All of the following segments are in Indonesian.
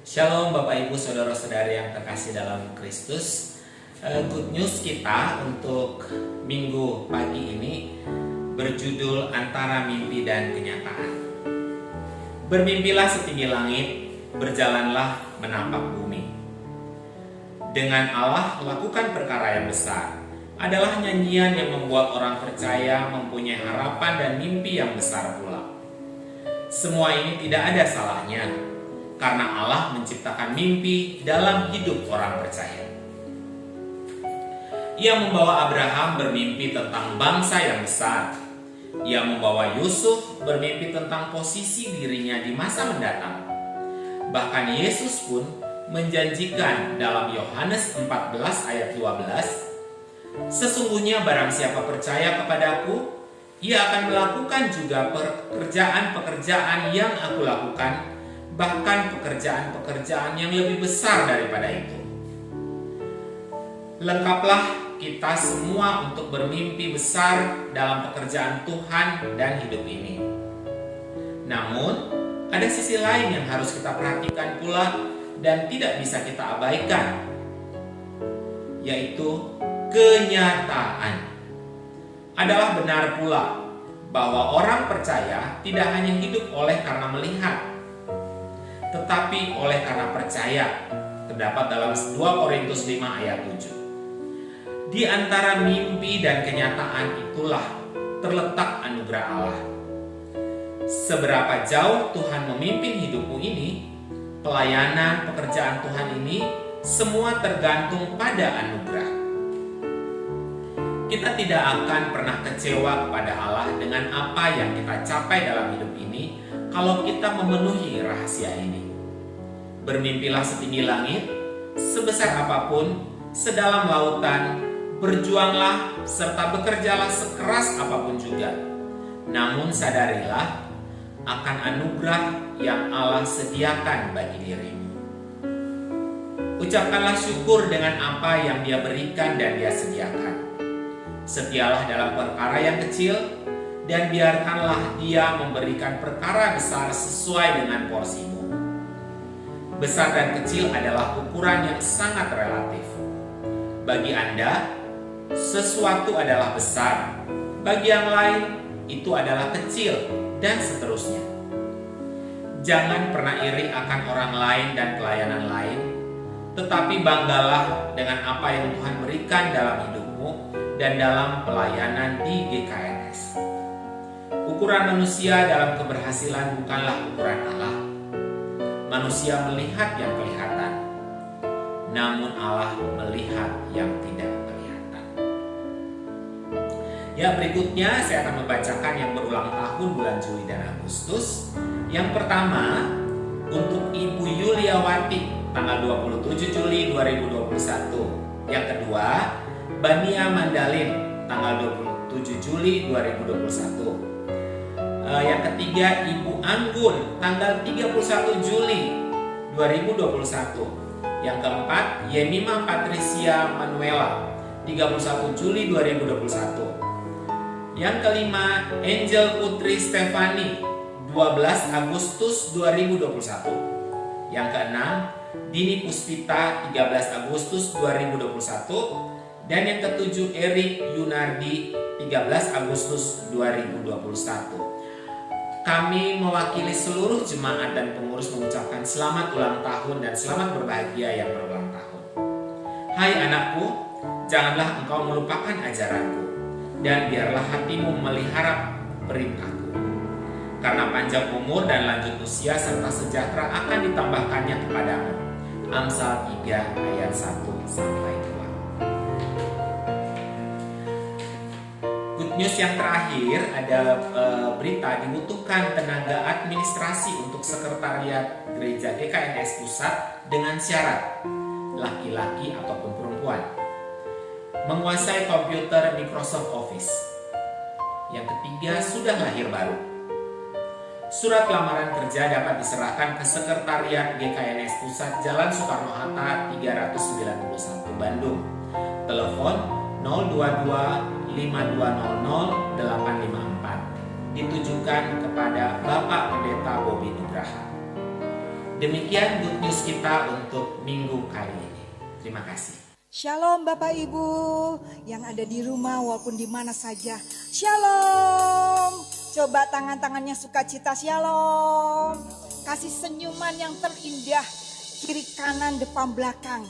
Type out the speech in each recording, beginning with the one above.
Shalom Bapak Ibu Saudara-saudari yang terkasih dalam Kristus. Good news kita untuk minggu pagi ini berjudul Antara Mimpi dan Kenyataan. Bermimpilah setinggi langit, berjalanlah menapak bumi. Dengan Allah lakukan perkara yang besar adalah nyanyian yang membuat orang percaya mempunyai harapan dan mimpi yang besar pula. Semua ini tidak ada salahnya, karena Allah menciptakan mimpi dalam hidup orang percaya. Ia membawa Abraham bermimpi tentang bangsa yang besar. Ia membawa Yusuf bermimpi tentang posisi dirinya di masa mendatang. Bahkan Yesus pun menjanjikan dalam Yohanes 14 ayat 12, "Sesungguhnya barang siapa percaya kepadaku, ia akan melakukan juga pekerjaan-pekerjaan yang aku lakukan, bahkan pekerjaan-pekerjaan yang lebih besar daripada itu." Lengkaplah kita semua untuk bermimpi besar dalam pekerjaan Tuhan dan hidup ini. Namun, ada sisi lain yang harus kita perhatikan pula dan tidak bisa kita abaikan, yaitu kenyataan. Adalah benar pula bahwa orang percaya tidak hanya hidup oleh karena melihat, tetapi oleh karena percaya. Terdapat dalam 2 Korintus 5 ayat 7. Di antara mimpi dan kenyataan itulah terletak anugerah Allah. Seberapa jauh Tuhan memimpin hidupmu ini, pelayanan pekerjaan Tuhan ini, semua tergantung pada anugerah. Kita tidak akan pernah kecewa kepada Allah dengan apa yang kita capai dalam hidup ini kalau kita memenuhi rahasia ini. Bermimpilah setinggi langit, sebesar apapun, sedalam lautan, berjuanglah serta bekerjalah sekeras apapun juga. Namun sadarilah akan anugerah yang Allah sediakan bagi dirimu. Ucapkanlah syukur dengan apa yang Dia berikan dan Dia sediakan. Setialah dalam perkara yang kecil, dan biarkanlah Dia memberikan perkara besar sesuai dengan porsimu. Besar dan kecil adalah ukuran yang sangat relatif. Bagi Anda, sesuatu adalah besar. Bagi yang lain, itu adalah kecil, dan seterusnya. Jangan pernah iri akan orang lain dan pelayanan lain, tetapi banggalah dengan apa yang Tuhan berikan dalam hidupmu dan dalam pelayanan di GKNS. Ukuran manusia dalam keberhasilan bukanlah ukuran Allah. Manusia melihat yang kelihatan, namun Allah melihat yang tidak kelihatan. Ya, berikutnya saya akan membacakan yang berulang tahun bulan Juli dan Agustus. Yang pertama, untuk Ibu Yuliawati tanggal 27 Juli 2021. Yang kedua, Bania Mandalin tanggal 27 Juli 2021. Yang ketiga, Ibu Anggun tanggal 31 Juli 2021. Yang keempat, Yemima Patricia Manuela 31 Juli 2021. Yang kelima, Angel Putri Stefani 12 Agustus 2021. Yang keenam, Dini Puspita 13 Agustus 2021. Dan yang ketujuh, Erik Yunardi 13 Agustus 2021. Kami mewakili seluruh jemaat dan pengurus mengucapkan selamat ulang tahun dan selamat berbahagia yang berulang tahun. Hai anakku, janganlah engkau melupakan ajaranku, dan biarlah hatimu memelihara perintahku. Karena panjang umur dan lanjut usia serta sejahtera akan ditambahkannya kepadamu. Amsal 3 ayat 1-2. Good news yang terakhir, ada berita dibutuhkan tenaga administrasi untuk sekretariat gereja GKNS Pusat dengan syarat laki-laki ataupun perempuan, menguasai komputer Microsoft Office. Yang ketiga, sudah lahir baru. Surat lamaran kerja dapat diserahkan ke sekretariat GKNS Pusat Jalan Soekarno-Hatta 391 Bandung. Telepon 022 5200 854. Ditujukan kepada Bapak Pendeta Bobi Nugraha. Demikian good news kita untuk minggu kali ini. Terima kasih. Shalom Bapak Ibu yang ada di rumah walaupun di mana saja. Shalom. Coba tangan-tangannya sukacita. Shalom. Kasih senyuman yang terindah. Kiri kanan depan belakang.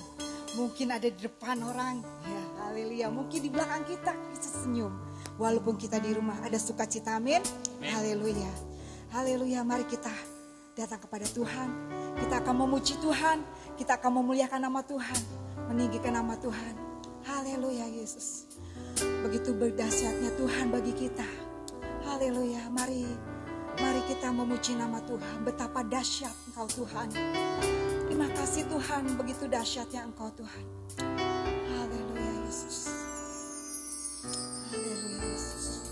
Mungkin ada di depan orang. Ya haleluya. Mungkin di belakang kita bisa senyum. Walaupun kita di rumah ada sukacita. Amin. Haleluya. Haleluya. Mari kita datang kepada Tuhan. Kita akan memuji Tuhan. Kita akan memuliakan nama Tuhan. Meninggikan nama Tuhan. Haleluya Yesus. Begitu berdahsyatnya Tuhan bagi kita. Haleluya. Mari kita memuji nama Tuhan. Betapa dahsyat Engkau Tuhan. Terima kasih Tuhan. Begitu dahsyatnya Engkau Tuhan. Haleluya Yesus. Haleluya Yesus.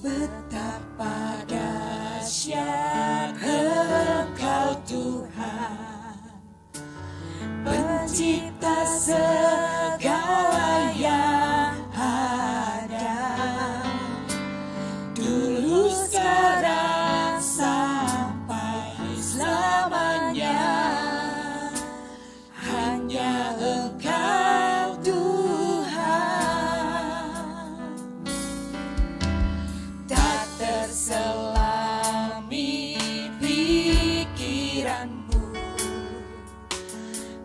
Betapa dahsyat Engkau Tuhan, pencipta segala yang ada, dulu sekarang sampai selamanya. Hanya Engkau Tuhan, tak terselami pikiranmu,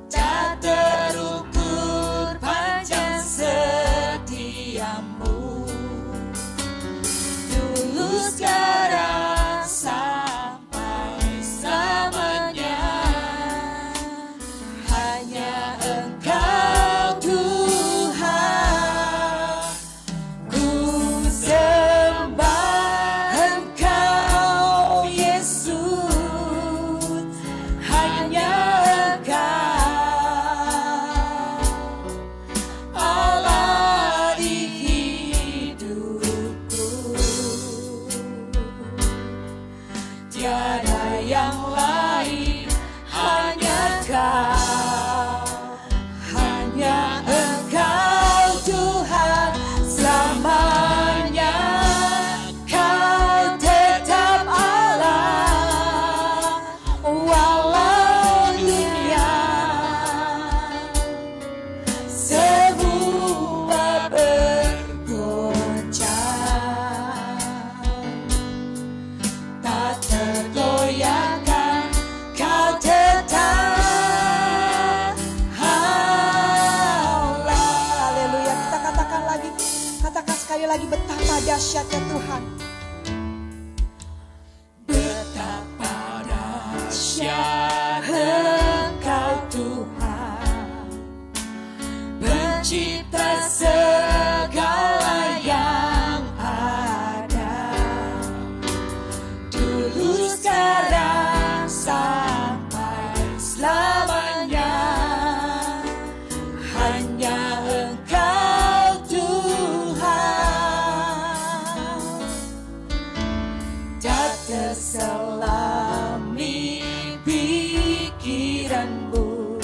tak terukur panjang setiamu, dulu sekarang sampai selamanya. Hanya Engkau Tuhan, ku sembah Engkau Yesus. Hanya Engkau Allah di hidupku, tiada yang lain, hanya Kau. Hanya Engkau Tuhan selamanya. Kau tetap Allah walau dunia semua bergoncang, tak tergoyahkan. Kau tetap Allah. Haleluya. Kita katakan lagi, katakan sekali lagi, betapa dahsyatnya Tuhan. Betapa dahsyat Engkau Tuhan, pencipta segala yang ada, dulu sekarang sampai selamanya. Hanya Engkau Tuhan, tak terselami pikiranmu,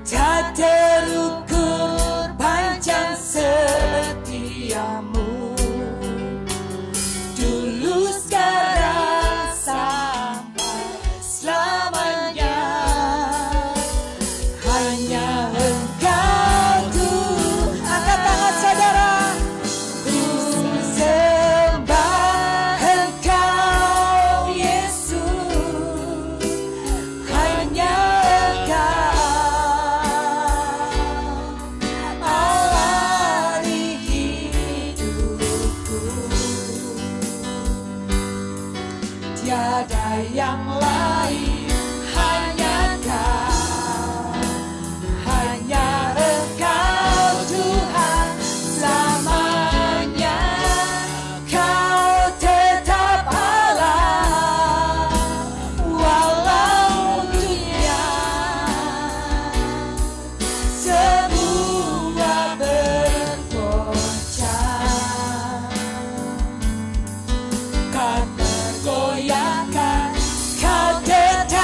tak terukur panjang setiamu, dulu sekarang sampai selamanya. Hanya Engkau Tuhan. Angkat tangan saudara. Ku sembah Engkau Yesus. Hanya Engkau Allah di hidupku, tiada yang lain, hanya Kau. Hanya Engkau Tuhan selamanya. Kau tetap Allah walau dunia semua bergoncang, tak tergoyahkan. Kau tetap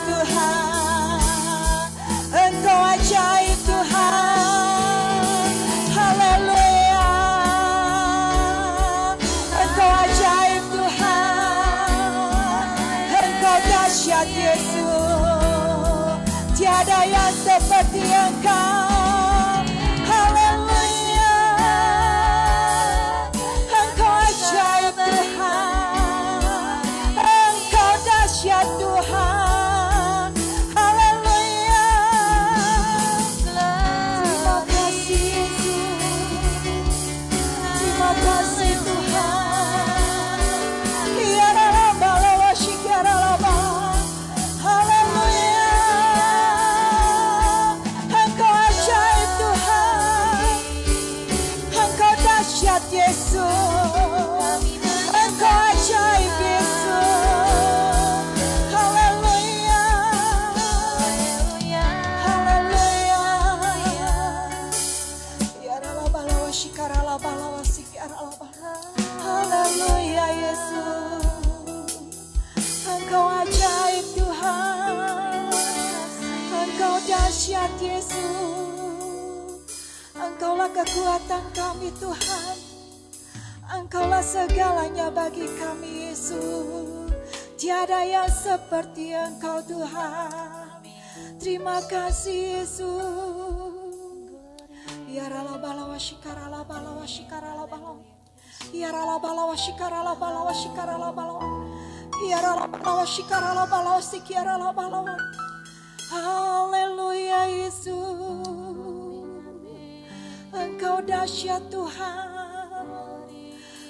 Tuhan. Engkau ajaib Tuhan. Haleluya. Engkau ajaib Tuhan. Engkau dahsyat Yesus. Tiada yang seperti Engkau. Haleluya. Engkau ajaib Tuhan. Engkau dahsyat Tuhan. Haleluya. Terima kasih Yesus. Terima kasih Tuhan. Ya Rabbal Alamin, ya Rabbal. Haleluya. Engkau ajaib Tuhan. Engkau dahsyat Yesus. Engkau ajaib Yesus. Haleluya. Haleluya. Ya Rabbal Alamin, ya Rabbal. Haleluya Yesus. Engkau ajaib Tuhan. Engkau dahsyat Yesus. Engkaulah kekuatan kami Tuhan. Engkaulah segalanya bagi kami Yesus. Tiada yang seperti Engkau Tuhan. Terima kasih Yesus. Ya Rabbal Alamin, ya Rabbal. Haleluya Yesus. Engkau dahsyat Tuhan.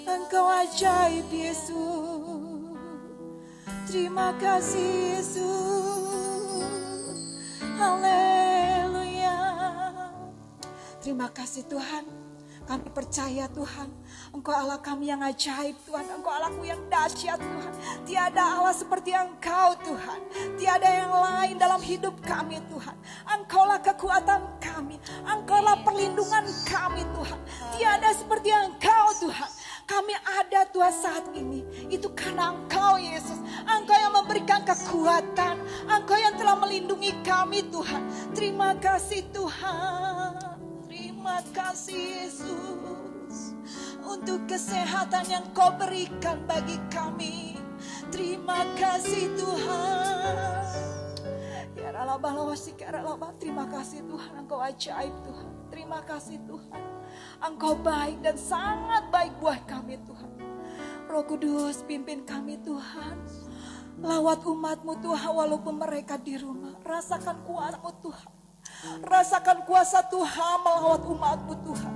Engkau ajaib Yesus. Terima kasih Yesus. Haleluya. Terima kasih Tuhan. Kami percaya Tuhan, Engkau Allah kami yang ajaib Tuhan. Engkau Allahku yang dahsyat Tuhan. Tiada Allah seperti Engkau Tuhan. Tiada yang lain dalam hidup kami Tuhan. Engkaulah kekuatan kami. Engkaulah perlindungan kami Tuhan. Tiada seperti Engkau Tuhan. Kami ada Tuhan saat ini. Itu karena Engkau Yesus. Engkau yang memberikan kekuatan. Engkau yang telah melindungi kami Tuhan. Terima kasih Tuhan. Terima kasih Yesus untuk kesehatan yang Kau berikan bagi kami. Terima kasih Tuhan. Ya Rabbal Alamin, terima kasih Tuhan. Engkau ajaib Tuhan. Terima kasih Tuhan. Engkau baik dan sangat baik buat kami Tuhan. Roh Kudus pimpin kami Tuhan. Lawat umat-Mu Tuhan walaupun mereka di rumah. Rasakan kuasa-Mu Tuhan. Rasakan kuasa Tuhan melawat umat-Mu Tuhan.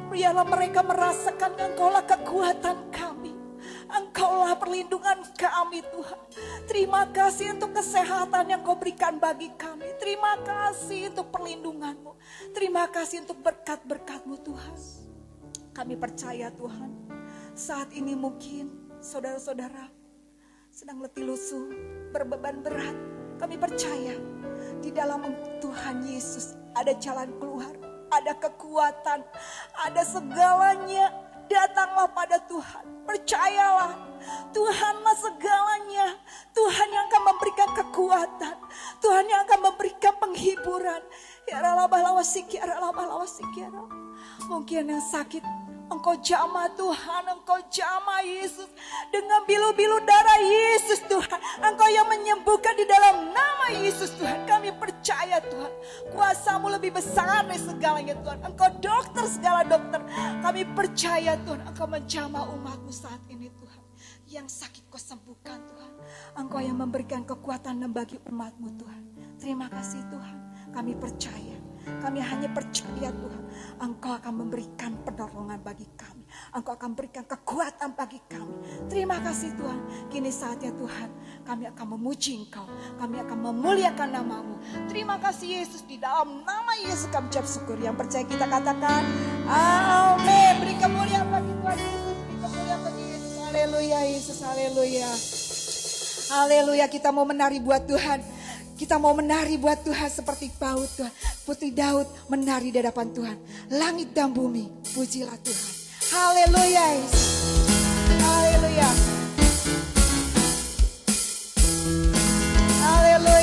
Biarlah mereka merasakan Engkaulah kekuatan kami. Engkaulah perlindungan kami Tuhan. Terima kasih untuk kesehatan yang Kau berikan bagi kami. Terima kasih untuk perlindungan-Mu. Terima kasih untuk berkat-berkat-Mu Tuhan. Kami percaya Tuhan. Saat ini mungkin saudara-saudara sedang letih lusuh, berbeban berat. Kami percaya di dalam Tuhan Yesus ada jalan keluar, ada kekuatan, ada segalanya. Datanglah pada Tuhan, percayalah Tuhanlah segalanya. Tuhan yang akan memberikan kekuatan, Tuhan yang akan memberikan penghiburan. Ya Rabbal Alamin. Mungkin yang sakit Engkau jamah Tuhan, Engkau jamah Yesus. Dengan bilu-bilu darah Yesus Tuhan. Engkau yang menyembuhkan di dalam nama Yesus Tuhan. Kami percaya Tuhan. Kuasa-Mu lebih besar dari segalanya Tuhan. Engkau dokter segala dokter. Kami percaya Tuhan. Engkau menjamah umat-Mu saat ini Tuhan. Yang sakit Kau sembuhkan Tuhan. Engkau yang memberikan kekuatan bagi umat-Mu Tuhan. Terima kasih Tuhan. Kami percaya. Kami hanya percaya Tuhan, Engkau akan memberikan pertolongan bagi kami. Engkau akan berikan kekuatan bagi kami. Terima kasih Tuhan. Kini saatnya Tuhan, kami akan memuji Engkau. Kami akan memuliakan nama-Mu. Terima kasih Yesus. Di dalam nama Yesus kami ucap syukur. Yang percaya kita katakan, amin. Beri kemuliaan bagi Tuhan Yesus. Beri kemuliaan bagi Yesus. Haleluya Yesus, haleluya. Haleluya, kita mau menari buat Tuhan. Kita mau menari buat Tuhan seperti Daud Tuhan. Putri Daud menari di hadapan Tuhan. Langit dan bumi, pujilah Tuhan. Haleluya. Haleluya. Haleluya.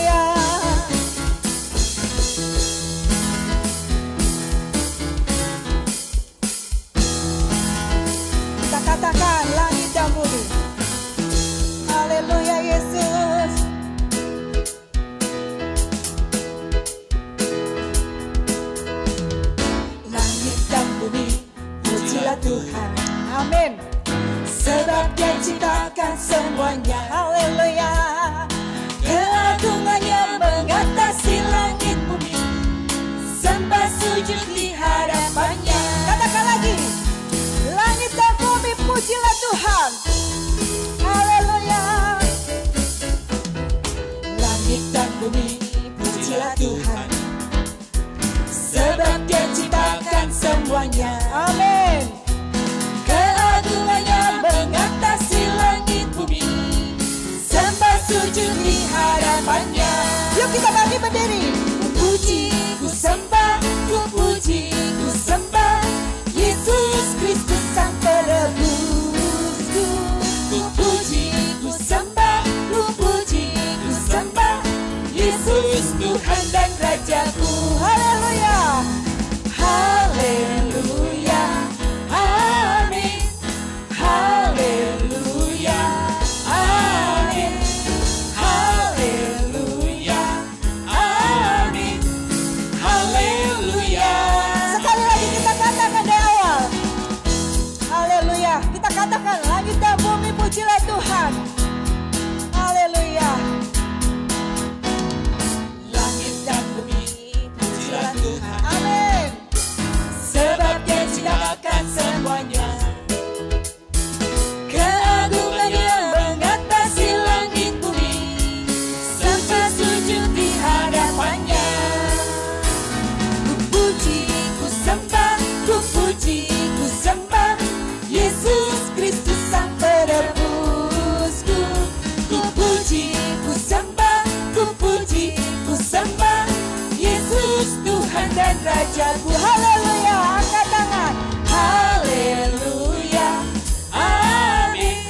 Tuhan. Haleluya. Langit dan bumi pujilah Tuhan, sebab Dia ciptakan semuanya. Amin. Keagungannya mengatasi langit bumi, sembah sujud di hadapannya. Yuk kita bagi berdiri. Ku puji, ku sembah, ku puji, ku sembah Yesus Kristus Sang Penebusku. Ku puji, ku sembah, ku puji, ku sembah Yesus Tuhan dan Rajaku. Haleluya. Haleluya. Amin. Haleluya. Amin. Haleluya. Amin. Haleluya. Sekali lagi kita katakan dari awal. Haleluya. Kita katakan, langit dan bumi pujilah Tuhan. Haleluya. Langit dan bumi pujilah Tuhan. Amin. Sebab Dia ciptakan semuanya. Keagungannya mengatasi langit bumi, sembah sujud di hadapannya. Ku puji, ku sembah, ku puji, ku sembah Yesus Kristus Sang Penebusku. Ku puji, ku sembah, ku puji, ku sembah Yesus Tuhan dan Rajaku. Haleluya. Angkat tangan. Haleluya. Amin.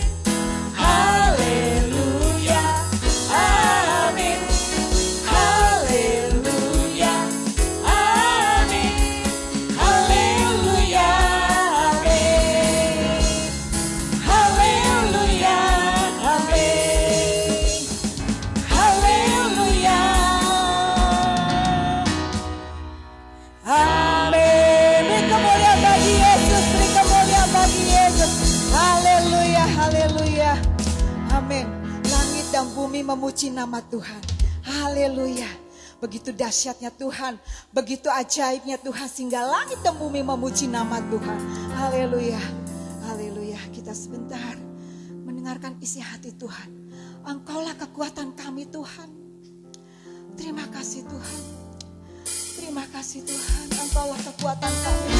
Haleluya. Amin. Haleluya. Amin. Haleluya. Amin. Haleluya. Amin. Haleluya. Amin. Beri kemuliaan bagi Yesus, beri kemuliaan bagi Yesus. Haleluya, haleluya. Amin. Langit dan bumi memuji nama Tuhan. Haleluya. Begitu dahsyatnya Tuhan, begitu ajaibnya Tuhan, sehingga langit dan bumi memuji nama Tuhan. Haleluya. Haleluya. Kita sebentar mendengarkan isi hati Tuhan. Engkaulah kekuatan kami Tuhan. Terima kasih Tuhan. Terima kasih Tuhan, Engkaulah kekuatan kami.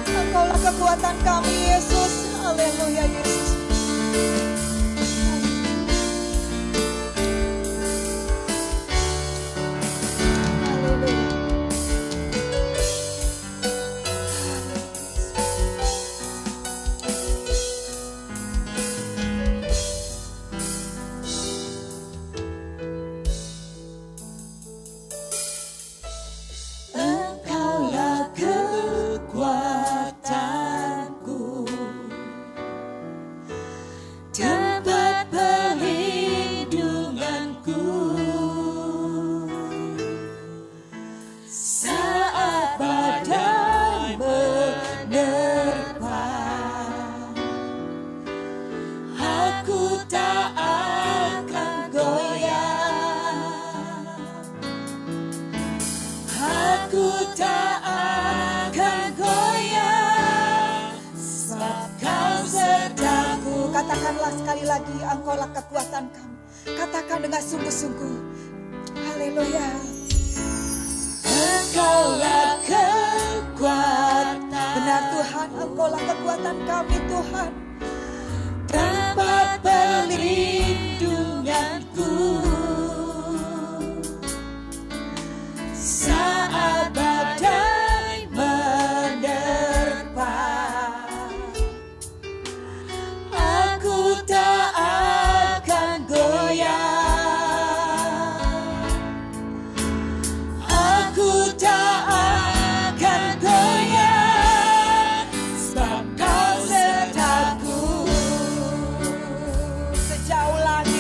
Engkaulah kekuatan kami Yesus. Haleluya Yesus. Haleluya. Engkaulah kekuatanku, tempat perlindunganku, saat badai menerpa, aku tak akan goyah. Aku tak akan goyah, sebab Kau sertaku. Katakanlah sekali lagi, Engkaulah kekuatan kami. Katakan dengan sungguh-sungguh. Haleluya. Engkaulah kekuatan. Benar Tuhan, Engkaulah kekuatan kami Tuhan. Tempat perlindunganku, saat badai menerpa, aku tak akan goyah. Aku tak akan goyah, sebab Kau sertaku. Sejauh langit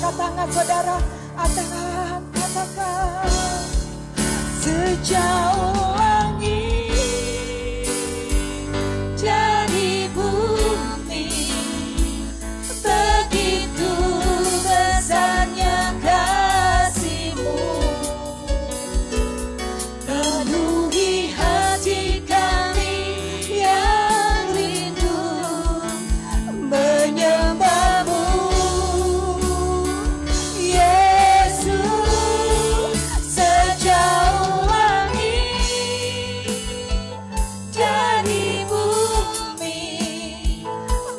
angkat tangan saudara, katakan sejauh langit dari bumi, begitu besarnya kasih-Mu, penuhi hati kami yang rindu menyembah-Mu. Yesus, sejauh langit dari bumi,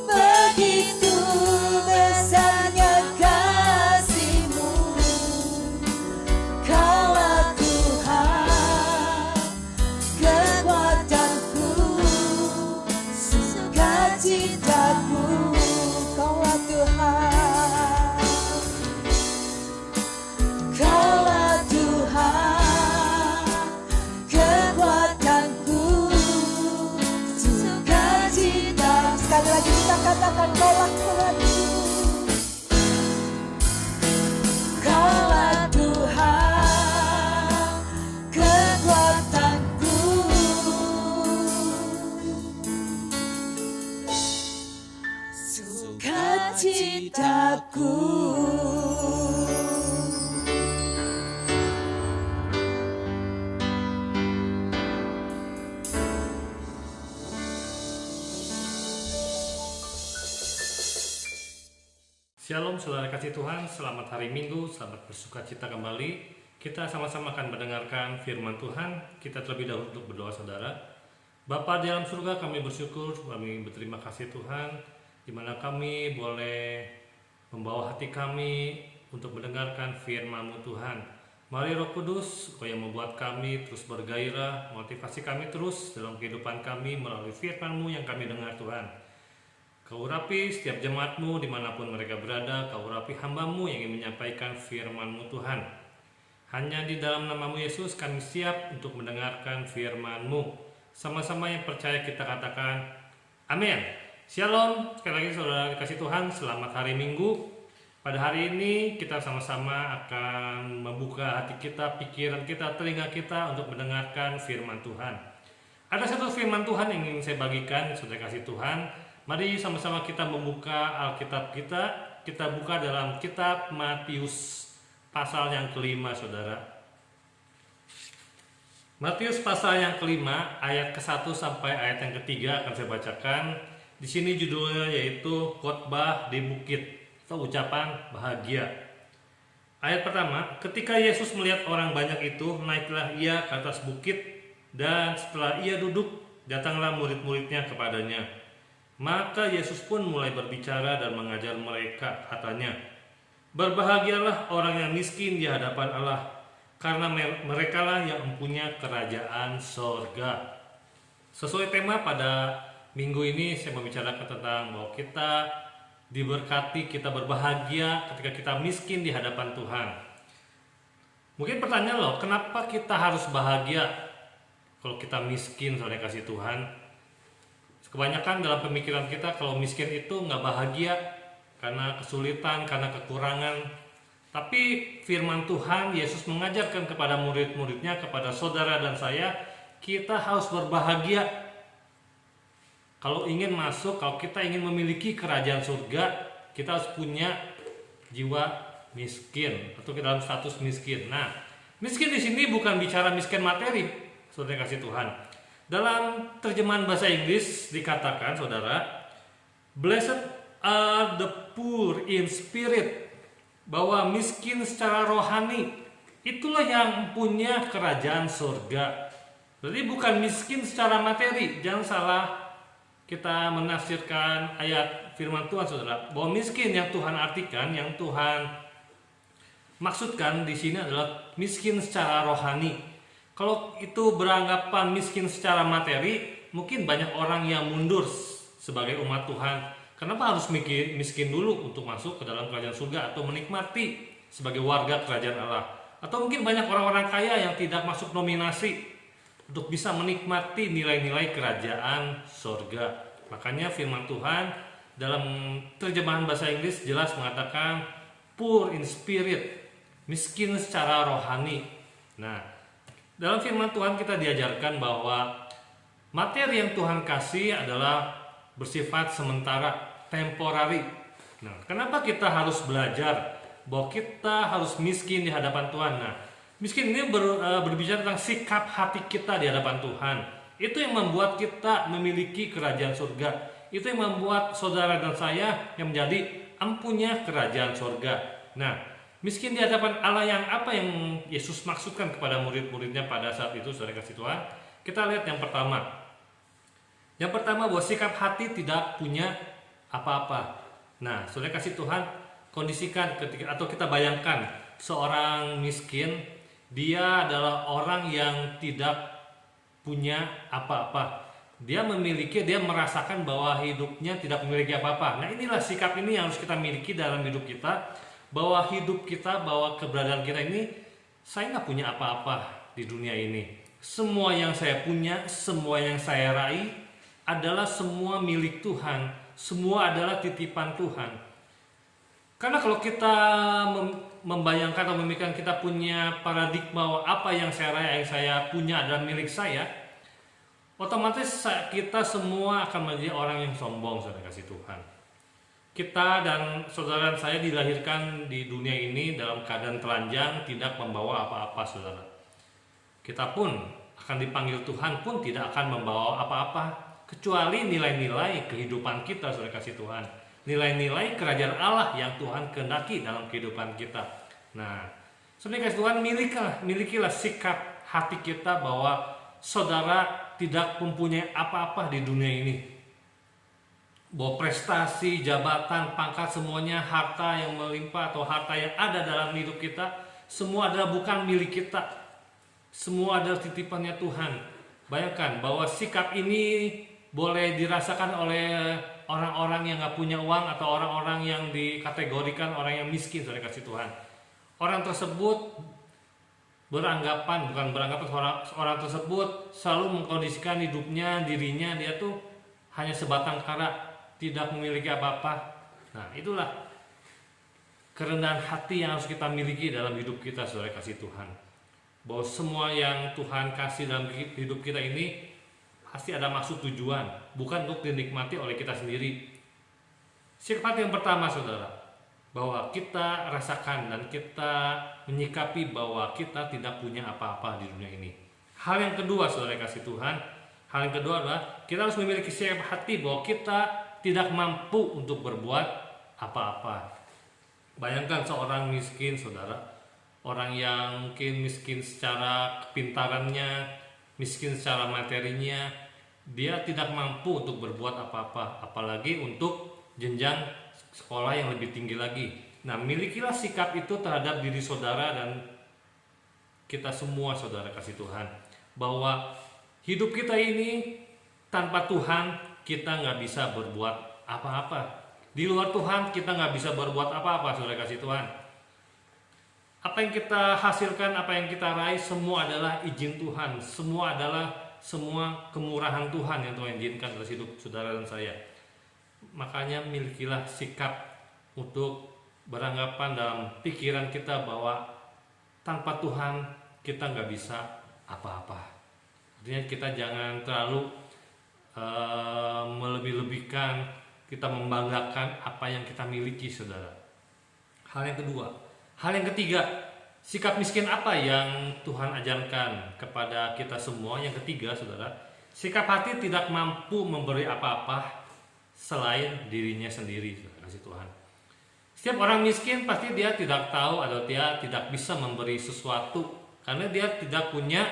begitu besarnya kasih-Mu. Kaulah Tuhan, kekuatanku, sukacitaku. Kaulah Tuhan, Kaulah Tuhan, kekuatanku, sukacita. Sekali lagi kita katakan, Kaulah Tuhanku, Kaulah Tuhan, kekuatanku, sukacitaku. Shalom saudara kasih Tuhan, selamat hari Minggu, selamat bersuka cita kembali. Kita sama-sama akan mendengarkan firman Tuhan. Kita terlebih dahulu untuk berdoa saudara. Bapa di dalam surga, kami bersyukur, kami berterima kasih Tuhan, di mana kami boleh membawa hati kami untuk mendengarkan firman-Mu Tuhan. Mari Roh Kudus, Kau yang membuat kami terus bergairah, motivasi kami terus dalam kehidupan kami melalui firman-Mu yang kami dengar Tuhan. Kau urapi setiap jemaat-Mu dimanapun mereka berada. Kau urapi hamba-Mu yang ingin menyampaikan firman-Mu Tuhan. Hanya di dalam nama-Mu Yesus kami siap untuk mendengarkan firman-Mu. Sama-sama yang percaya kita katakan amin. Shalom. Sekali lagi saudara dikasih Tuhan, selamat hari Minggu. Pada hari ini kita sama-sama akan membuka hati kita, pikiran kita, telinga kita untuk mendengarkan firman Tuhan. Ada satu firman Tuhan yang ingin saya bagikan, saudara kasih Tuhan. Mari sama-sama kita membuka Alkitab kita. Kita buka dalam kitab Matius pasal yang kelima, saudara. Matius pasal yang kelima, ayat ke-1 sampai ayat yang ketiga akan saya bacakan. Di sini judulnya yaitu khotbah di bukit atau ucapan bahagia. Ayat pertama, ketika Yesus melihat orang banyak itu, naiklah ia ke atas bukit, dan setelah ia duduk, datanglah murid-muridnya kepadanya. Maka Yesus pun mulai berbicara dan mengajar mereka, katanya, berbahagialah orang yang miskin di hadapan Allah, karena merekalah yang mempunyai kerajaan sorga. Sesuai tema pada minggu ini, saya membicarakan tentang bahwa kita diberkati, kita berbahagia ketika kita miskin di hadapan Tuhan. Mungkin pertanyaan loh, kenapa kita harus bahagia kalau kita miskin, saudara kasih Tuhan? Kebanyakan dalam pemikiran kita kalau miskin itu nggak bahagia karena kesulitan, karena kekurangan. Tapi firman Tuhan, Yesus mengajarkan kepada murid-muridnya, kepada saudara dan saya, kita harus berbahagia. Kalau ingin masuk, kalau kita ingin memiliki kerajaan surga, kita harus punya jiwa miskin atau dalam status miskin. Nah, miskin di sini bukan bicara miskin materi, saudara kasih Tuhan. Dalam terjemahan bahasa Inggris dikatakan, saudara, blessed are the poor in spirit, bahwa miskin secara rohani itulah yang punya kerajaan surga. Jadi bukan miskin secara materi. Jangan salah kita menafsirkan ayat firman Tuhan, saudara, bahwa miskin yang Tuhan artikan, yang Tuhan maksudkan di sini adalah miskin secara rohani. Kalau itu beranggapan miskin secara materi, mungkin banyak orang yang mundur sebagai umat Tuhan. Kenapa harus miskin dulu untuk masuk ke dalam kerajaan surga atau menikmati sebagai warga kerajaan Allah? Atau mungkin banyak orang-orang kaya yang tidak masuk nominasi untuk bisa menikmati nilai-nilai kerajaan surga. Makanya firman Tuhan dalam terjemahan bahasa Inggris jelas mengatakan poor in spirit, miskin secara rohani. Nah, dalam firman Tuhan kita diajarkan bahwa materi yang Tuhan kasih adalah bersifat sementara, temporary. Nah, kenapa kita harus belajar bahwa kita harus miskin di hadapan Tuhan? Nah, miskin ini berbicara tentang sikap hati kita di hadapan Tuhan. Itu yang membuat kita memiliki kerajaan surga. Itu yang membuat saudara dan saya yang menjadi empunya kerajaan surga. Nah, miskin di hadapan Allah yang apa yang Yesus maksudkan kepada murid-muridnya pada saat itu, saudara kasih Tuhan? Kita lihat yang pertama. Yang pertama bahwa sikap hati tidak punya apa-apa. Nah, saudara kasih Tuhan, kondisikan ketika atau kita bayangkan seorang miskin, dia adalah orang yang tidak punya apa-apa. Dia merasakan bahwa hidupnya tidak memiliki apa-apa. Nah, inilah sikap ini yang harus kita miliki dalam hidup kita, bahwa hidup kita, bahwa keberadaan kita ini, saya nggak punya apa-apa di dunia ini. Semua yang saya punya, semua yang saya raih adalah semua milik Tuhan, semua adalah titipan Tuhan. Karena kalau kita membayangkan atau memikirkan kita punya paradigma bahwa apa yang saya raih, yang saya punya adalah milik saya, otomatis kita semua akan menjadi orang yang sombong, saudara kasih Tuhan. Kita dan saudara saya dilahirkan di dunia ini dalam keadaan telanjang, tidak membawa apa-apa, saudara. Kita pun akan dipanggil Tuhan pun tidak akan membawa apa-apa, kecuali nilai-nilai kehidupan kita, saudara kasih Tuhan. Nilai-nilai kerajaan Allah yang Tuhan kehendaki dalam kehidupan kita. Nah, saudara kasih Tuhan, milikilah sikap hati kita bahwa saudara tidak mempunyai apa-apa di dunia ini. Bahwa prestasi, jabatan, pangkat, semuanya, harta yang melimpah atau harta yang ada dalam hidup kita, semua adalah bukan milik kita. Semua adalah titipannya Tuhan. Bayangkan bahwa sikap ini boleh dirasakan oleh orang-orang yang gak punya uang atau orang-orang yang dikategorikan orang yang miskin, saudara kasih Tuhan. Orang tersebut orang tersebut selalu mengkondisikan hidupnya, dirinya, dia tuh hanya sebatang kara, tidak memiliki apa-apa. Nah, itulah kerendahan hati yang harus kita miliki dalam hidup kita, saudara kasih Tuhan. Bahwa semua yang Tuhan kasih dalam hidup kita ini pasti ada maksud tujuan, bukan untuk dinikmati oleh kita sendiri. Sikap yang pertama, saudara, bahwa kita rasakan dan kita menyikapi bahwa kita tidak punya apa-apa di dunia ini. Hal yang kedua, saudara kasih Tuhan, hal yang kedua adalah kita harus memiliki sikap hati bahwa kita tidak mampu untuk berbuat apa-apa. Bayangkan seorang miskin, saudara, orang yang mungkin miskin secara kepintarannya, miskin secara materinya, dia tidak mampu untuk berbuat apa-apa, apalagi untuk jenjang sekolah yang lebih tinggi lagi. Nah, milikilah sikap itu terhadap diri saudara dan kita semua, saudara kasih Tuhan, bahwa hidup kita ini tanpa Tuhan kita nggak bisa berbuat apa-apa. Di luar Tuhan kita nggak bisa berbuat apa-apa, saudara kasih Tuhan. Apa yang kita hasilkan, apa yang kita raih, semua adalah izin Tuhan. Semua kemurahan Tuhan yang Tuhan izinkan dalam hidup saudara dan saya. Makanya milikilah sikap untuk beranggapan dalam pikiran kita bahwa tanpa Tuhan kita nggak bisa apa-apa. Artinya kita jangan terlalu melebih-lebihkan, kita membanggakan apa yang kita miliki, saudara. Hal yang kedua. Hal yang ketiga, sikap miskin apa yang Tuhan ajarkan kepada kita semua? Yang ketiga, saudara, sikap hati tidak mampu memberi apa-apa selain dirinya sendiri, saudara kasih Tuhan. Setiap orang miskin pasti dia tidak tahu atau dia tidak bisa memberi sesuatu karena dia tidak punya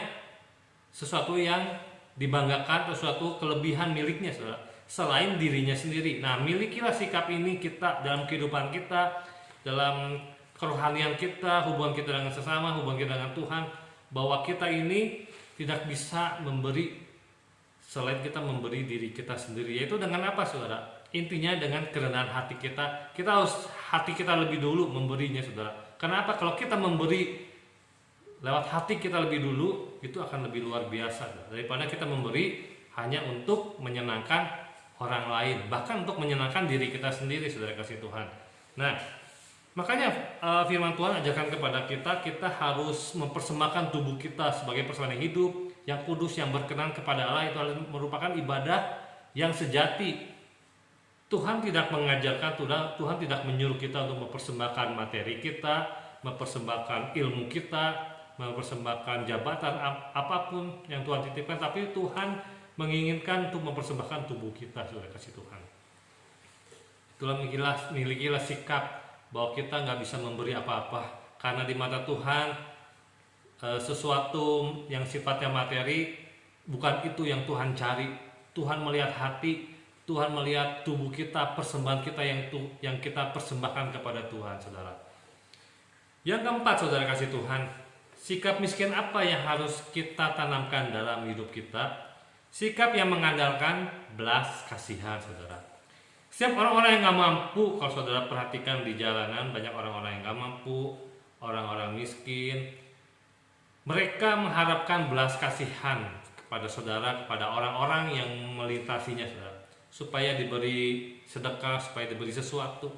sesuatu yang dibanggakan atau suatu kelebihan miliknya, saudara, selain dirinya sendiri. Nah, milikilah sikap ini kita dalam kehidupan kita, dalam kerohanian kita, hubungan kita dengan sesama, hubungan kita dengan Tuhan, bahwa kita ini tidak bisa memberi selain kita memberi diri kita sendiri. Yaitu dengan apa, saudara? Intinya dengan kerendahan hati kita. Kita harus hati kita lebih dulu memberinya, saudara. Kenapa? Kalau kita memberi lewat hati kita lebih dulu, itu akan lebih luar biasa daripada kita memberi hanya untuk menyenangkan orang lain, bahkan untuk menyenangkan diri kita sendiri, saudara kasih Tuhan. Nah, Makanya firman Tuhan ajarkan kepada kita harus mempersembahkan tubuh kita sebagai persembahan yang hidup, yang kudus, yang berkenan kepada Allah. Itu merupakan ibadah yang sejati. Tuhan tidak mengajarkan, Tuhan tidak menyuruh kita untuk mempersembahkan materi kita, mempersembahkan ilmu kita, mempersembahkan jabatan apapun yang Tuhan titipkan, tapi Tuhan menginginkan untuk mempersembahkan tubuh kita, saudara kasih Tuhan. Itulah milikilah sikap bahwa kita nggak bisa memberi apa-apa, karena di mata Tuhan sesuatu yang sifatnya materi bukan itu yang Tuhan cari. Tuhan melihat hati, Tuhan melihat tubuh kita, persembahan kita yang kita persembahkan kepada Tuhan, saudara. Yang keempat, saudara kasih Tuhan, sikap miskin apa yang harus kita tanamkan dalam hidup kita? Sikap yang mengandalkan belas kasihan, saudara. Setiap orang-orang yang gak mampu, kalau saudara perhatikan di jalanan, banyak orang-orang yang gak mampu, orang-orang miskin. Mereka mengharapkan belas kasihan kepada saudara, kepada orang-orang yang melintasinya, saudara, supaya diberi sedekah, supaya diberi sesuatu.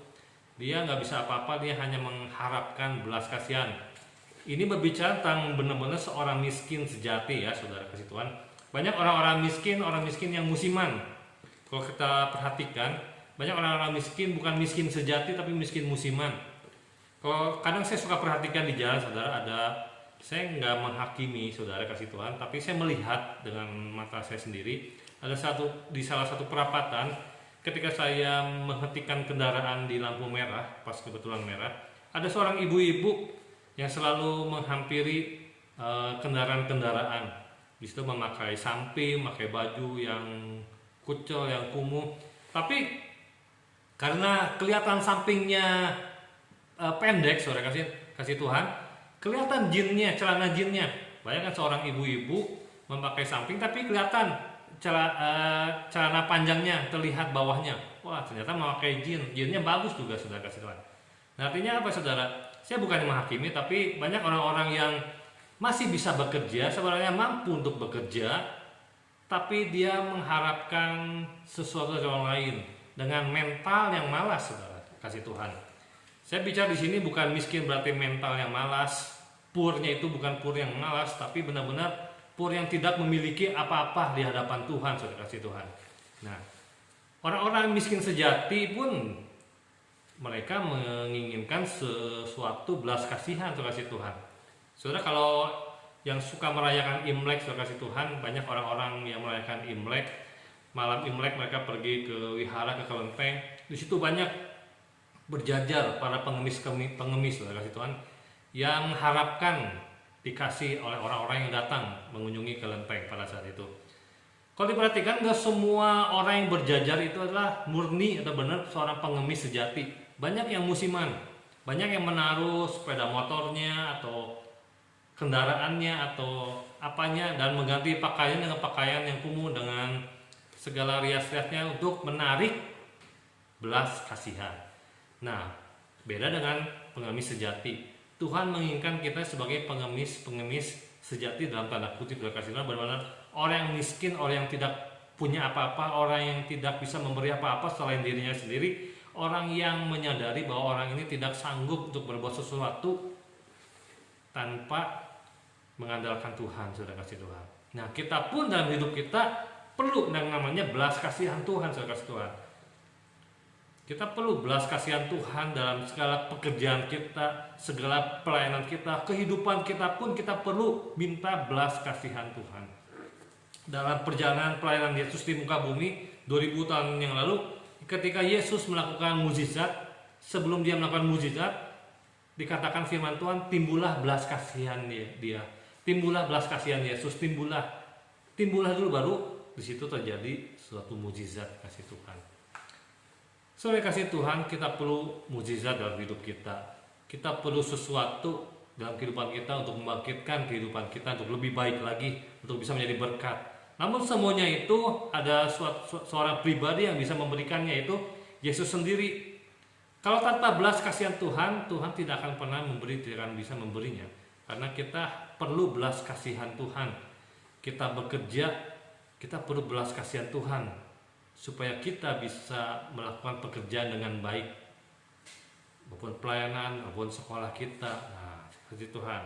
Dia gak bisa apa-apa, dia hanya mengharapkan belas kasihan. Ini berbicara tentang benar-benar seorang miskin sejati, ya saudara kasih Tuhan. Banyak orang miskin yang musiman. Kalau kita perhatikan, banyak orang-orang miskin bukan miskin sejati tapi miskin musiman. Kalau kadang saya suka perhatikan di jalan, saudara, saya nggak menghakimi, saudara kasih Tuhan, tapi saya melihat dengan mata saya sendiri. Di salah satu perapatan, ketika saya menghentikan kendaraan di lampu merah, pas kebetulan merah, ada seorang ibu-ibu yang selalu menghampiri kendaraan-kendaraan. Di situ memakai samping, memakai baju yang kucel, yang kumuh, tapi karena kelihatan sampingnya pendek, saudara kasih Tuhan, kelihatan jinnya, celana jinnya. Bayangkan seorang ibu-ibu memakai samping tapi kelihatan celana panjangnya, terlihat bawahnya. Wah, ternyata memakai jinnya bagus juga, saudara kasih Tuhan. Nah, artinya apa, saudara? Saya bukan menghakimi, tapi banyak orang-orang yang masih bisa bekerja, sebenarnya mampu untuk bekerja, tapi dia mengharapkan sesuatu dari orang lain dengan mental yang malas, saudara kasih Tuhan. Saya bicara di sini bukan miskin berarti mental yang malas, purnya itu bukan pur yang malas, tapi benar-benar pur yang tidak memiliki apa-apa di hadapan Tuhan, saudara kasih Tuhan. Nah, orang-orang miskin sejati pun mereka menginginkan sesuatu belas kasihan, saudara kasih Tuhan. Saudara, kalau yang suka merayakan Imlek, saudara kasih Tuhan, banyak orang-orang yang merayakan Imlek. Malam Imlek mereka pergi ke wihara, ke kelenteng. Di situ banyak berjajar para pengemis, saudara kasih Tuhan, yang mengharapkan dikasih oleh orang-orang yang datang mengunjungi kelenteng pada saat itu. Kalau diperhatikan, nggak semua orang yang berjajar itu adalah murni atau benar seorang pengemis sejati. Banyak yang musiman, banyak yang menaruh sepeda motornya atau kendaraannya atau apanya dan mengganti pakaian dengan pakaian yang kumuh dengan segala rias-riasnya untuk menarik belas kasihan. Nah, beda dengan pengemis sejati. Tuhan menginginkan kita sebagai pengemis sejati dalam tanda kutip, benar-benar benar-benar orang yang miskin, orang yang tidak punya apa-apa, orang yang tidak bisa memberi apa-apa selain dirinya sendiri, orang yang menyadari bahwa orang ini tidak sanggup untuk berbuat sesuatu tanpa mengandalkan Tuhan, saudara kasih Tuhan. Nah, kita pun dalam hidup kita perlu yang namanya belas kasihan Tuhan, saudara kasih Tuhan. Kita perlu belas kasihan Tuhan dalam segala pekerjaan kita, segala pelayanan kita, kehidupan kita pun kita perlu minta belas kasihan Tuhan. Dalam perjalanan pelayanan Yesus di muka bumi 2000 tahun yang lalu, ketika Yesus melakukan mukjizat, sebelum dia melakukan mukjizat, dikatakan firman Tuhan, timbullah belas kasihan dia. Timbullah belas kasihan Yesus, timbullah dulu, baru di situ terjadi suatu mukjizat kasih Tuhan. Saudara kasih Tuhan, kita perlu mukjizat dalam hidup kita. Kita perlu sesuatu dalam kehidupan kita untuk membangkitkan kehidupan kita untuk lebih baik lagi, untuk bisa menjadi berkat. Namun semuanya itu ada seorang pribadi yang bisa memberikannya, yaitu Yesus sendiri. Kalau tanpa belas kasihan Tuhan, Tuhan tidak akan pernah tidak akan bisa memberinya. Karena kita perlu belas kasihan Tuhan. Kita bekerja, kita perlu belas kasihan Tuhan supaya kita bisa melakukan pekerjaan dengan baik. maupun pelayanan, maupun sekolah kita. Nah, kasih Tuhan.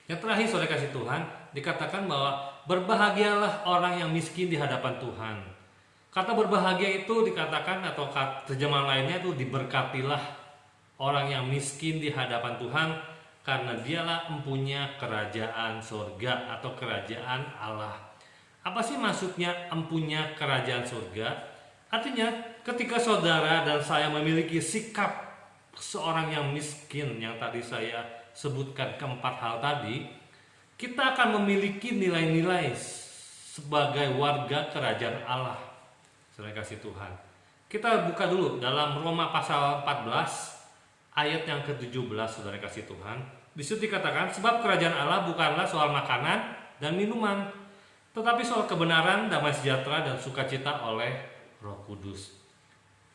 Yang terakhir, saudara kasih Tuhan, dikatakan bahwa berbahagialah orang yang miskin di hadapan Tuhan. Kata berbahagia itu dikatakan, atau terjemahan lainnya itu diberkatilah orang yang miskin di hadapan Tuhan, karena dialah empunya kerajaan surga atau kerajaan Allah. Apa sih maksudnya empunya kerajaan surga? Artinya ketika saudara dan saya memiliki sikap seorang yang miskin yang tadi saya sebutkan keempat hal tadi, kita akan memiliki nilai-nilai sebagai warga kerajaan Allah. Saudara kasih Tuhan. Kita buka dulu dalam Roma pasal 14 ayat yang ke-17, saudara kasih Tuhan. Di situ dikatakan, sebab kerajaan Allah bukanlah soal makanan dan minuman, tetapi soal kebenaran, damai sejahtera, dan sukacita oleh Roh Kudus.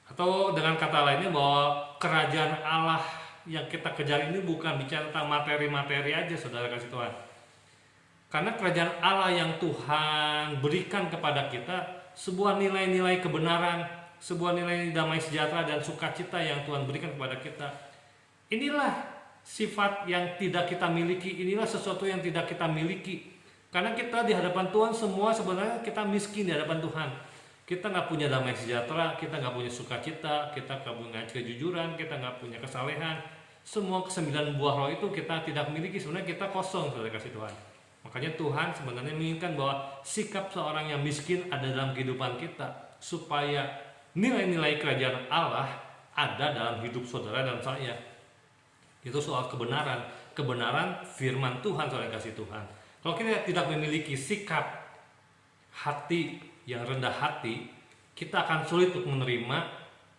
Atau dengan kata lainnya bahwa kerajaan Allah yang kita kejar ini bukan bicara tentang materi-materi aja, saudara kasih Tuhan. Karena kerajaan Allah yang Tuhan berikan kepada kita sebuah nilai-nilai kebenaran, sebuah nilai damai sejahtera dan sukacita yang Tuhan berikan kepada kita. Inilah sifat yang tidak kita miliki, inilah sesuatu yang tidak kita miliki. Karena kita di hadapan Tuhan semua sebenarnya kita miskin di hadapan Tuhan. Kita nggak punya damai sejahtera, kita nggak punya sukacita, kita nggak punya kejujuran, kita nggak punya kesalehan. Semua ke-9 buah roh itu kita tidak miliki, sebenarnya kita kosong, saudara kasih Tuhan. Makanya Tuhan sebenarnya menginginkan bahwa sikap seorang yang miskin ada dalam kehidupan kita, supaya nilai-nilai kerajaan Allah ada dalam hidup saudara dan saya. Itu soal kebenaran, kebenaran firman Tuhan, saudara kasih Tuhan. Kalau kita tidak memiliki sikap hati yang rendah hati, kita akan sulit untuk menerima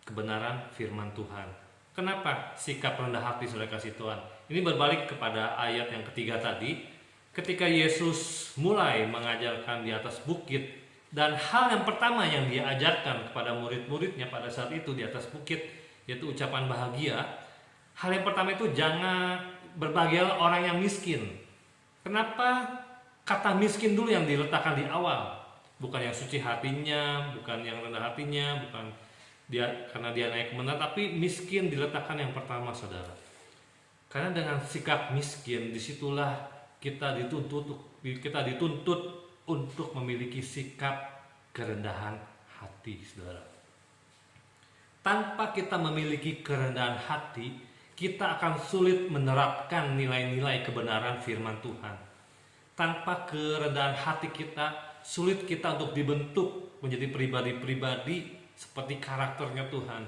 kebenaran firman Tuhan. Kenapa sikap rendah hati, saudara kasih Tuhan? Ini berbalik kepada ayat yang ketiga tadi. Ketika Yesus mulai mengajarkan di atas bukit, dan hal yang pertama yang dia ajarkan kepada murid-muridnya pada saat itu di atas bukit, yaitu ucapan bahagia. Hal yang pertama itu, jangan berbahagialah orang yang miskin. Kenapa kata miskin dulu yang diletakkan di awal? Bukan yang suci hatinya, bukan yang rendah hatinya, bukan dia karena dia naik kebenaran, tapi miskin diletakkan yang pertama, saudara. Karena dengan sikap miskin, disitulah kita dituntut untuk memiliki sikap kerendahan hati, saudara. Tanpa kita memiliki kerendahan hati, kita akan sulit menerapkan nilai-nilai kebenaran firman Tuhan. Tanpa kerendahan hati kita, sulit kita untuk dibentuk menjadi pribadi-pribadi seperti karakternya Tuhan.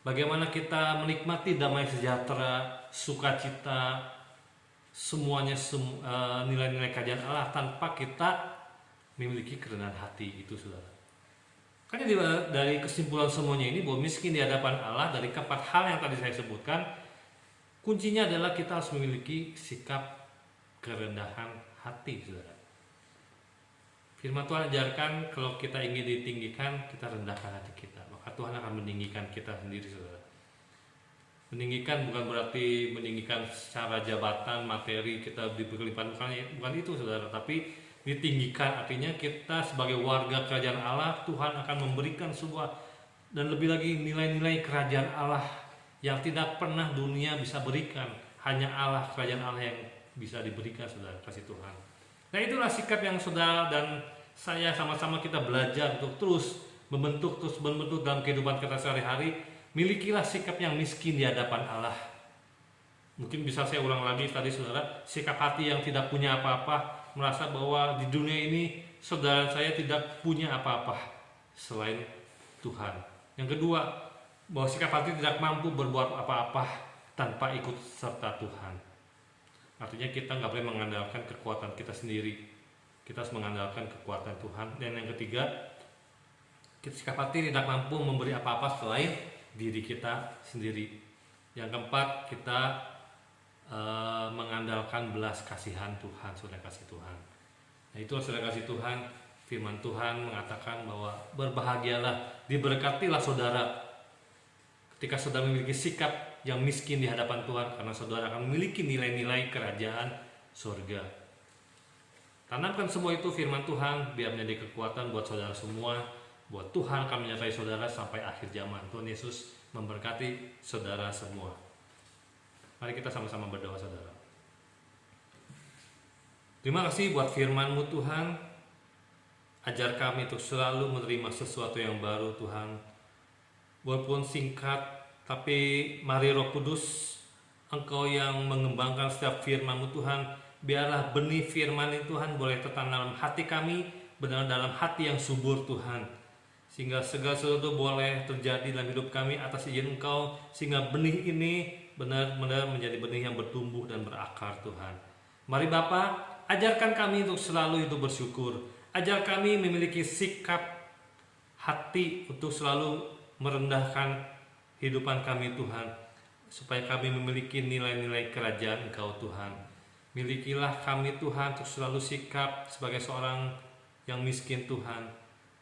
Bagaimana kita menikmati damai sejahtera, sukacita, semuanya nilai-nilai kerajaan Allah tanpa kita memiliki kerendahan hati itu, saudara. Karena dari kesimpulan semuanya ini bahwa miskin di hadapan Allah dari keempat hal yang tadi saya sebutkan, kuncinya adalah kita harus memiliki sikap kerendahan hati, saudara. Firman Tuhan ajarkan kalau kita ingin ditinggikan, kita rendahkan hati kita, maka Tuhan akan meninggikan kita sendiri, saudara. Meninggikan bukan berarti meninggikan secara jabatan, materi, kita diberi lipat, bukan itu, saudara. Tapi ditinggikan artinya kita sebagai warga kerajaan Allah, Tuhan akan memberikan sebuah dan lebih lagi nilai-nilai kerajaan Allah yang tidak pernah dunia bisa berikan. Hanya Allah, kerajaan Allah yang bisa diberikan, saudara kasih Tuhan. Nah, itulah sikap yang saudara dan saya sama-sama kita belajar untuk terus membentuk dalam kehidupan kita sehari-hari. Milikilah sikap yang miskin di hadapan Allah. Mungkin bisa saya ulang lagi tadi, saudara. Sikap hati yang tidak punya apa-apa, merasa bahwa di dunia ini saudara saya tidak punya apa-apa selain Tuhan. Yang kedua, bahwa sikap hati tidak mampu berbuat apa-apa tanpa ikut serta Tuhan. Artinya kita nggak boleh mengandalkan kekuatan kita sendiri. Kita harus mengandalkan kekuatan Tuhan. Dan yang ketiga, sikap hati tidak mampu memberi apa-apa selain diri kita sendiri. Yang keempat, kita mengandalkan belas kasihan Tuhan, saudara kasih Tuhan. Nah, itu saudara kasih Tuhan, firman Tuhan mengatakan bahwa berbahagialah, diberkatilah saudara ketika saudara memiliki sikap yang miskin di hadapan Tuhan, karena saudara akan memiliki nilai-nilai kerajaan surga. Tanamkan semua itu firman Tuhan, biar menjadi kekuatan buat saudara semua, buat Tuhan akan menyertai saudara sampai akhir zaman. Tuhan Yesus memberkati saudara semua. Mari kita sama-sama berdoa, saudara. Terima kasih buat firman-Mu Tuhan. Ajar kami untuk selalu menerima sesuatu yang baru Tuhan. Walaupun singkat, tapi mari Roh Kudus, Engkau yang mengembangkan setiap firman-Mu Tuhan. Biarlah benih firman ini Tuhan boleh tertanam dalam hati kami, benar dalam hati yang subur Tuhan. Sehingga segala sesuatu boleh terjadi dalam hidup kami atas izin Engkau. Sehingga benih ini benar-benar menjadi benih yang bertumbuh dan berakar Tuhan. Mari Bapa, ajarkan kami untuk selalu hidup bersyukur. Ajar kami memiliki sikap hati untuk selalu merendahkan hidupan kami Tuhan. Supaya kami memiliki nilai-nilai kerajaan Engkau Tuhan. Milikilah kami Tuhan untuk selalu sikap sebagai seorang yang miskin Tuhan.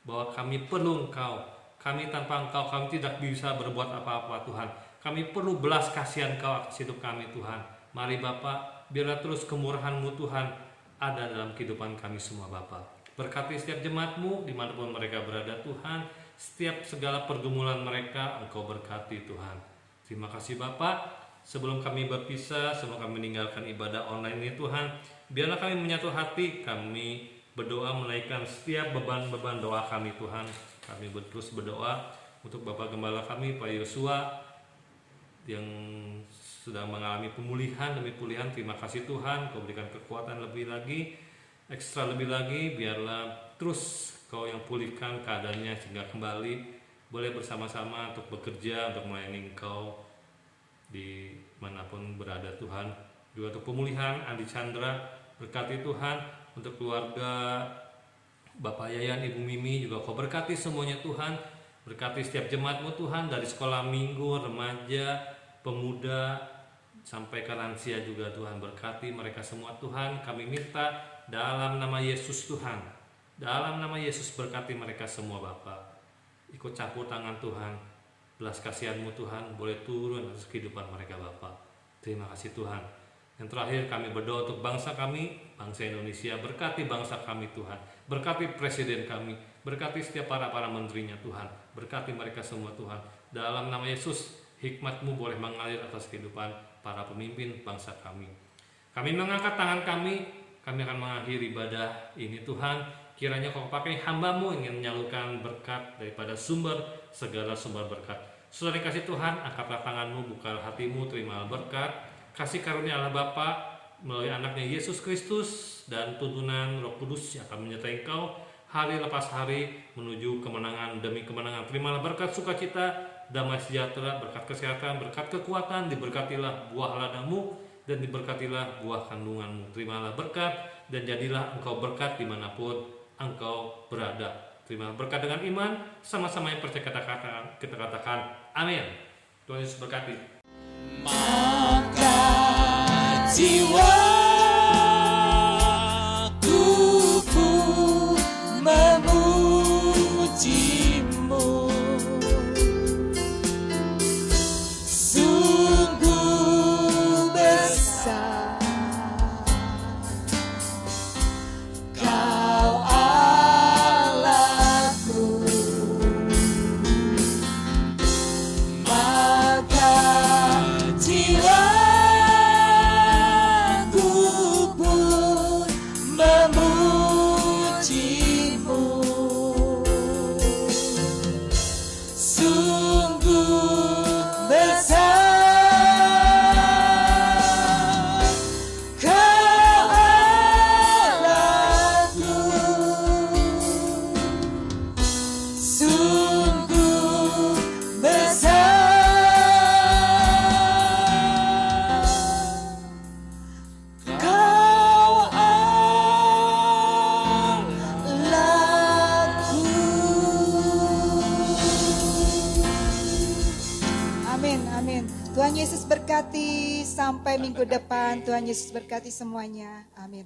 Bahwa kami perlu Engkau. Kami tanpa Engkau kami tidak bisa berbuat apa-apa Tuhan. Kami perlu belas kasihan Engkau atas hidup kami Tuhan. Mari Bapa, biarlah terus kemurahan-Mu Tuhan ada dalam kehidupan kami semua Bapa. Berkati setiap jemaat-Mu dimanapun mereka berada Tuhan. Setiap segala pergumulan mereka Engkau berkati Tuhan. Terima kasih Bapa. Sebelum kami berpisah, sebelum kami meninggalkan ibadah online ini Tuhan, biarlah kami menyatu hati, kami berdoa menaikkan setiap beban-beban doa kami Tuhan. Kami terus berdoa untuk Bapak Gembala kami, Pak Yosua, yang sudah mengalami pemulihan demi pemulihan. Terima kasih Tuhan, Kau berikan kekuatan lebih lagi, ekstra lebih lagi. Biarlah terus Kau yang pulihkan keadaannya sehingga kembali boleh bersama-sama untuk bekerja, untuk melayani Engkau di manapun berada Tuhan. Juga untuk pemulihan Andi Chandra, berkati Tuhan. Untuk keluarga Bapak Yayan, Ibu Mimi juga Kau berkati semuanya Tuhan. Berkati setiap jemaat-Mu Tuhan, dari sekolah minggu, remaja, pemuda, sampai ke lansia juga Tuhan. Berkati mereka semua Tuhan. Kami minta dalam nama Yesus Tuhan. Dalam nama Yesus berkati mereka semua Bapa. Ikut campur tangan Tuhan. Belas kasihan-Mu Tuhan boleh turun atas kehidupan mereka Bapa. Terima kasih Tuhan. Yang terakhir kami berdoa untuk bangsa kami, bangsa Indonesia. Berkati bangsa kami Tuhan. Berkati presiden kami. Berkati setiap para menterinya Tuhan. Berkati mereka semua Tuhan. Dalam nama Yesus, hikmat-Mu boleh mengalir atas kehidupan para pemimpin bangsa kami. Kami mengangkat tangan kami akan mengakhiri ibadah ini Tuhan. Kiranya Kau pakai hamba-Mu ingin menyalurkan berkat daripada segala sumber berkat. Saudara kasih Tuhan, angkatlah tangan-Mu, buka hati-Mu, terimalah berkat. Kasih karunia Allah Bapa melalui anaknya Yesus Kristus dan tuntunan Roh Kudus yang akan menyertai Engkau hari lepas hari menuju kemenangan demi kemenangan. Terimalah berkat sukacita, damai sejahtera, berkat kesehatan, berkat kekuatan. Diberkatilah buah ladang-Mu dan diberkatilah buah kandungan-Mu. Terimalah berkat dan jadilah Engkau berkat dimanapun Engkau berada. Terimalah berkat dengan iman, sama-sama yang percaya kita katakan amin. Tuhan Yesus berkati. Maka jiwaku pun memuji-Mu, sungguh besar Kau Allahku. Maka jiwaku pun memuji-Mu, sungguh besar Kau Allahku, sungguh besar Kau Allahku. Amin, amin. Tuhan Yesus berkati. Sampai minggu depan. Tuhan Yesus berkati semuanya. Amin.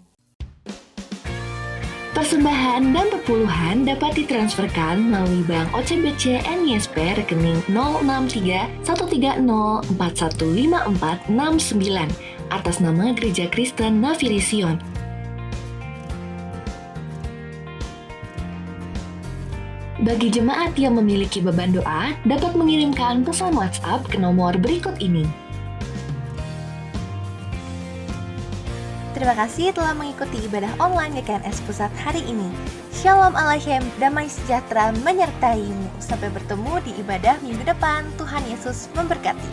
Persembahan dan perpuluhan dapat ditransferkan melalui Bank OCBC NISP rekening 063 130415469 atas nama Gereja Kristen Nafiri Sion. Bagi jemaat yang memiliki beban doa, dapat mengirimkan pesan WhatsApp ke nomor berikut ini. Terima kasih telah mengikuti ibadah online GKNS Pusat hari ini. Shalom Aleichem, damai sejahtera menyertaimu. Sampai bertemu di ibadah minggu depan. Tuhan Yesus memberkati.